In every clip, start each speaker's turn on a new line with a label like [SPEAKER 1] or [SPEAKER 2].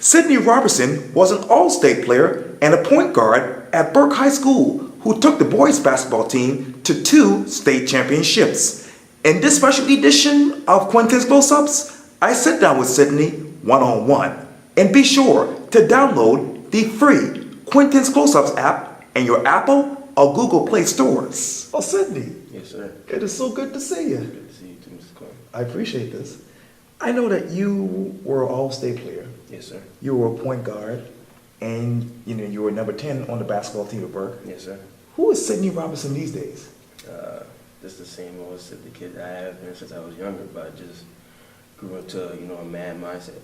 [SPEAKER 1] Sidney Robinson was an all-state player and a point guard at Burke High School who took the boys basketball team to 2 state championships. In this special edition of Quintin's Close-Ups, I sit down with Sidney one-on-one. And be sure to download the free Quintin's Close-Ups app in your Apple or Google Play stores. Oh, Sidney.
[SPEAKER 2] Yes, sir.
[SPEAKER 1] It is so good to see you.
[SPEAKER 2] Good to see you too, Mr. Quintin.
[SPEAKER 1] I appreciate this. I know that you were an all-state player.
[SPEAKER 2] Yes, sir.
[SPEAKER 1] You were a point guard, and you were number 10 on the basketball team at Burke.
[SPEAKER 2] Yes, sir.
[SPEAKER 1] Who is Sidney Robinson these days?
[SPEAKER 2] Just the same old the kid I have been since I was younger, but I just grew into a mad mindset.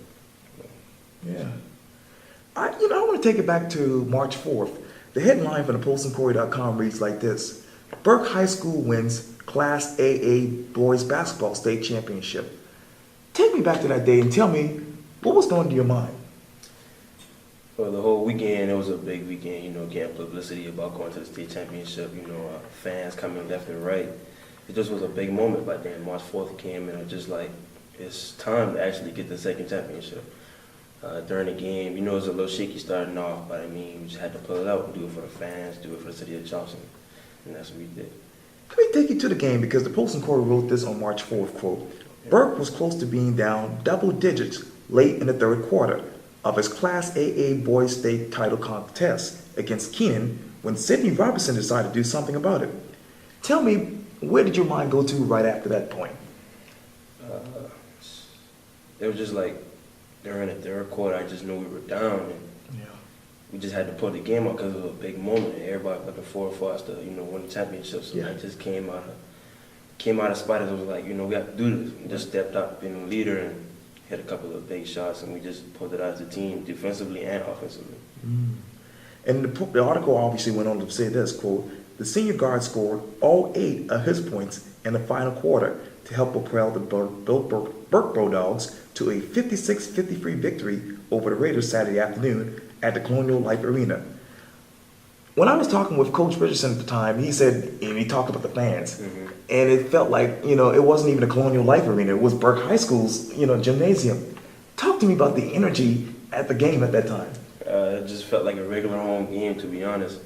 [SPEAKER 1] Yeah. I want to take it back to March 4th. The headline for the PolsonCorey.com reads like this: Burke High School wins Class AA Boys Basketball State Championship. Take me back to that day and tell me what was going through your mind.
[SPEAKER 2] Well, the whole weekend, it was a big weekend, getting publicity about going to the state championship, fans coming left and right. It just was a big moment. But then March 4th came, and it was just like, it's time to actually get the second championship. During the game, it was a little shaky starting off, but we just had to pull it out and do it for the fans, do it for the city of Charleston, and that's what we did.
[SPEAKER 1] Let me take you to the game because the Post and Corey wrote this on March 4th, quote, Burke was close to being down double digits late in the third quarter of his Class AA Boys State title contest against Quintin when Sidney Robinson decided to do something about it. Tell me, where did your mind go to right after that point?
[SPEAKER 2] It was just like during the third quarter, I just knew we were down, and we just had to pull the game out because it was a big moment, and everybody looking forward for us to win the championship. So I just came out of spot, and it was like we have to do this. We just stepped up, being a leader, and hit a couple of big shots, and we just pulled it out as a team, defensively and offensively.
[SPEAKER 1] And the article obviously went on to say this, quote, the senior guard scored all 8 of his points in the final quarter to help propel the Burke Bulldogs to a 56-53 victory over the Raiders Saturday afternoon at the Colonial Life Arena. When I was talking with Coach Richardson at the time, he said, and he talked about the fans, and it felt like, it wasn't even a Colonial Life Arena, it was Burke High School's, gymnasium. Talk to me about the energy at the game at that time.
[SPEAKER 2] It just felt like a regular home game, to be honest.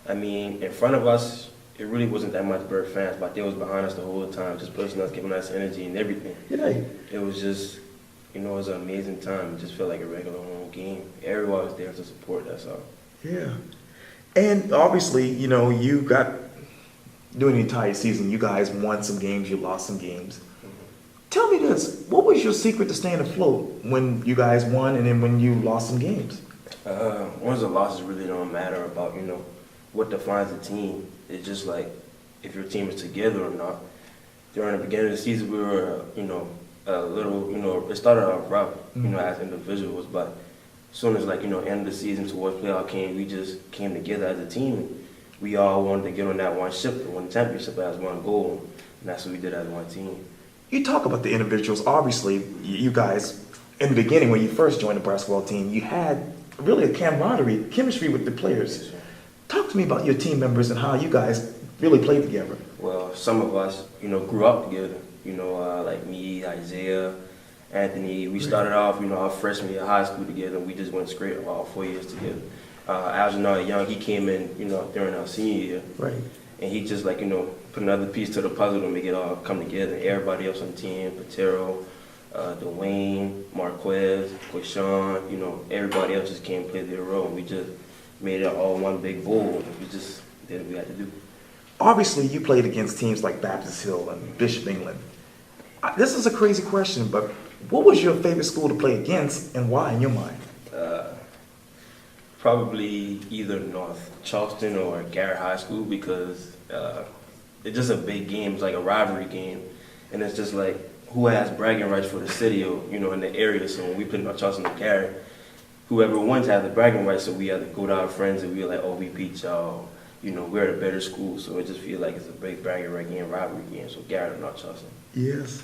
[SPEAKER 2] In front of us, it really wasn't that much Burke fans, but they was behind us the whole time, just pushing us, giving us energy and everything.
[SPEAKER 1] Yeah.
[SPEAKER 2] It was just, it was an amazing time. It just felt like a regular home game. Everyone was there to support, that's all.
[SPEAKER 1] Yeah. And obviously, you got, during the entire season, you guys won some games, you lost some games. Tell me this, what was your secret to staying afloat when you guys won and then when you lost some games?
[SPEAKER 2] Wins and losses really don't matter about, what defines a team. It's just like if your team is together or not. During the beginning of the season, we were, a little, it started off rough, as individuals, but as soon as end of the season towards playoff came, we just came together as a team. We all wanted to get on that one ship and win the championship as one goal, and that's what we did as one team.
[SPEAKER 1] You talk about the individuals. Obviously, you guys, in the beginning when you first joined the basketball team, you had really a camaraderie, chemistry with the players.
[SPEAKER 2] Yes,
[SPEAKER 1] talk to me about your team members and how you guys really played together.
[SPEAKER 2] Well, some of us, grew up together. Like me, Isaiah, Anthony. We started off, our freshman year of high school together. We just went straight all 4 years together. Algernon Young, he came in, during our senior year.
[SPEAKER 1] Right.
[SPEAKER 2] And he just put another piece to the puzzle to make it all come together. Everybody else on the team, Patero, Dwayne, Marquez, Quishan, everybody else just came and played their role. And we just made it all one big bowl. We just did what we had to do.
[SPEAKER 1] Obviously, you played against teams like Baptist Hill and Bishop England. This is a crazy question, but what was your favorite school to play against and why in your mind?
[SPEAKER 2] Probably either North Charleston or Garrett High School because it's just a big game. It's like a rivalry game. And it's just like who has bragging rights for the city or, in the area. So when we put North Charleston and Garrett, whoever wants to have the bragging rights, so we have to go to our friends and we're like, oh, we beat y'all. We're a better school, so it just feels like it's a big bragging right game, rivalry game. So Garrett or North Charleston.
[SPEAKER 1] Yes.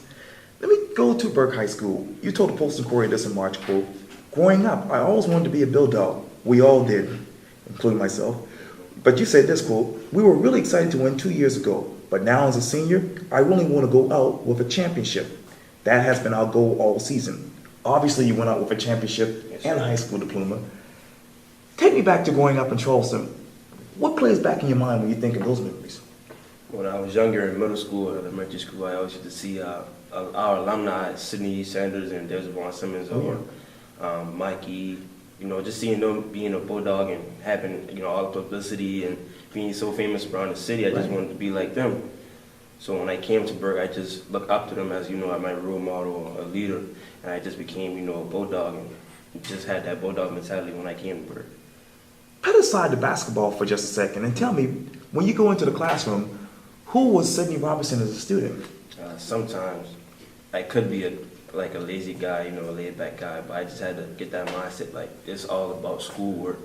[SPEAKER 1] Let me go to Burke High School. You told the Post and Corey this in March, quote, growing up, I always wanted to be a Bulldog. We all did, including myself. But you said this, quote, we were really excited to win 2 years ago, but now as a senior, I really want to go out with a championship. That has been our goal all season. Obviously, you went out with a championship
[SPEAKER 2] Yes,
[SPEAKER 1] and a
[SPEAKER 2] sir.
[SPEAKER 1] high school diploma. Take me back to growing up in Charleston. What plays back in your mind when you think of those memories?
[SPEAKER 2] When I was younger in middle school, elementary school, I always used to see our alumni, Sidney Sanders and Desvon Simmons,
[SPEAKER 1] Oh,
[SPEAKER 2] or Mikey. You know, just seeing them being a Bulldog and having, you know, all the publicity and being so famous around the city, I just
[SPEAKER 1] Right.
[SPEAKER 2] wanted to be like them. So when I came to Burke, I just looked up to them as, you know, my role model, a leader, and I just became, you know, a Bulldog and just had that Bulldog mentality when I came to Burke.
[SPEAKER 1] Put aside the basketball for just a second and tell me, when you go into the classroom, who was Sidney Robinson as a student?
[SPEAKER 2] Sometimes I could be like a lazy guy, you know, a laid back guy, but I just had to get that mindset, like it's all about schoolwork,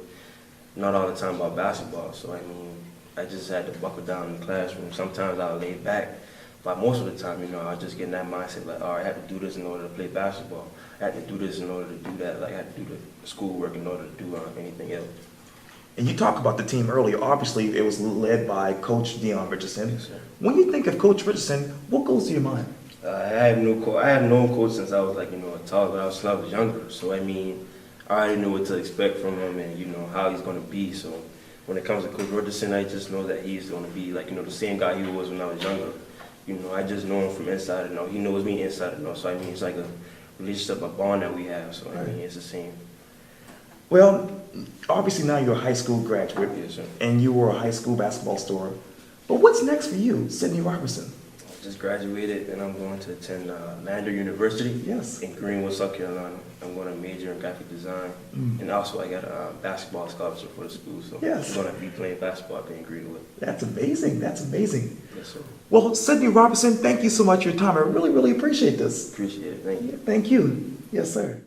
[SPEAKER 2] not all the time about basketball. So I mean, I just had to buckle down in the classroom. Sometimes I was laid back, but most of the time, you know, I was just getting that mindset, like, all right, I had to do this in order to play basketball. I had to do this in order to do that. Like I had to do the schoolwork in order to do anything else.
[SPEAKER 1] And you talked about the team earlier. Obviously, it was led by Coach Deion Richardson.
[SPEAKER 2] Yes, sir.
[SPEAKER 1] When you think of Coach Richardson, what goes to your mind?
[SPEAKER 2] I have known coach since I was like, you know, a toddler. I was younger. So I mean, I already knew what to expect from him and, you know, how he's going to be. So when it comes to Coach Richardson, I just know that he's going to be like, you know, the same guy he was when I was younger. You know, I just know him from inside and out. He knows me inside and out. So I mean, it's like a relationship, a bond that we have. So I mean, it's the same.
[SPEAKER 1] Well, obviously now you're a high school graduate.
[SPEAKER 2] Yes, sir.
[SPEAKER 1] And you were a high school basketball star. But what's next for you, Sidney Robinson?
[SPEAKER 2] I just graduated and I'm going to attend Lander University
[SPEAKER 1] Yes.
[SPEAKER 2] in Greenwood, South Carolina. I'm going to major in graphic design. And also I got a basketball scholarship for the school. So
[SPEAKER 1] Yes.
[SPEAKER 2] I'm going to be playing basketball up in Greenwood.
[SPEAKER 1] That's amazing. That's amazing.
[SPEAKER 2] Yes, sir.
[SPEAKER 1] Well, Sidney Robinson, thank you so much for your time. I really, really appreciate this.
[SPEAKER 2] Appreciate it. Thank you.
[SPEAKER 1] Thank you. Yes, sir.